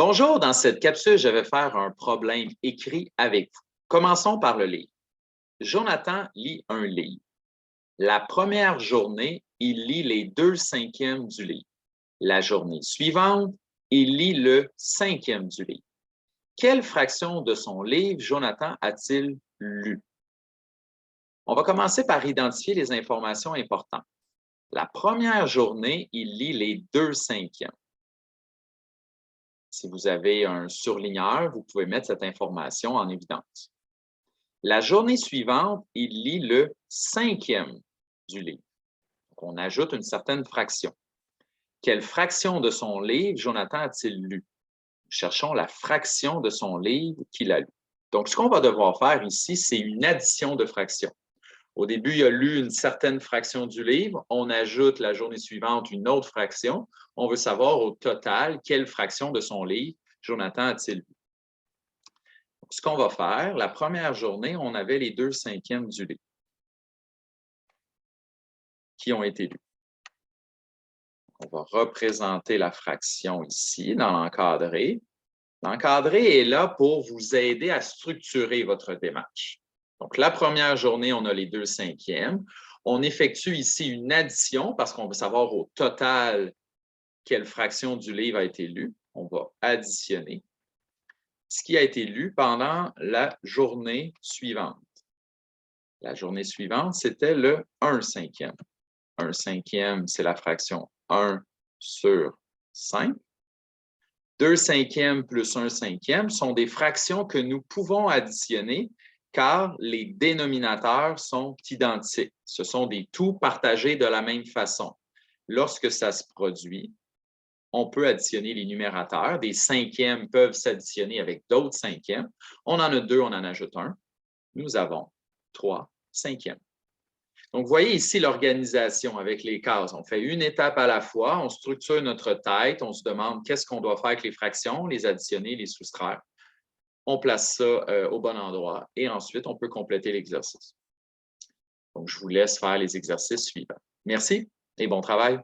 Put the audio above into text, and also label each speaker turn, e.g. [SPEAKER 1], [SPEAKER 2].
[SPEAKER 1] Bonjour, dans cette capsule, je vais faire un problème écrit avec vous. Commençons par le livre. Jonathan lit un livre. La première journée, il lit les 2/5 du livre. La journée suivante, il lit le 5e du livre. Quelle fraction de son livre Jonathan a-t-il lu? On va commencer par identifier les informations importantes. La première journée, il lit les 2/5. Si vous avez un surligneur, vous pouvez mettre cette information en évidence. La journée suivante, il lit le 5e du livre. Donc, on ajoute une certaine fraction. Quelle fraction de son livre Jonathan a-t-il lu? Cherchons la fraction de son livre qu'il a lu. Donc, ce qu'on va devoir faire ici, c'est une addition de fractions. Au début, il a lu une certaine fraction du livre. On ajoute la journée suivante une autre fraction. On veut savoir au total quelle fraction de son livre Jonathan a-t-il lu. Donc, ce qu'on va faire, la première journée, on avait les 2/5 du livre qui ont été lus. On va représenter la fraction ici dans l'encadré. L'encadré est là pour vous aider à structurer votre démarche. Donc, la première journée, on a les 2/5. On effectue ici une addition parce qu'on veut savoir au total quelle fraction du livre a été lue. On va additionner ce qui a été lu pendant la journée suivante. La journée suivante, c'était le 1/5. 1/5, c'est la fraction 1 sur 5. 2/5 plus 1/5 sont des fractions que nous pouvons additionner car les dénominateurs sont identiques. Ce sont des tout partagés de la même façon. Lorsque ça se produit, on peut additionner les numérateurs. Des 5e peuvent s'additionner avec d'autres 5e. On en a 2, on en ajoute 1. Nous avons 3/5. Donc, vous voyez ici l'organisation avec les cases. On fait une étape à la fois, on structure notre tête, on se demande qu'est-ce qu'on doit faire avec les fractions, les additionner, les soustraire. On place ça au bon endroit et ensuite, on peut compléter l'exercice. Donc, je vous laisse faire les exercices suivants. Merci et bon travail.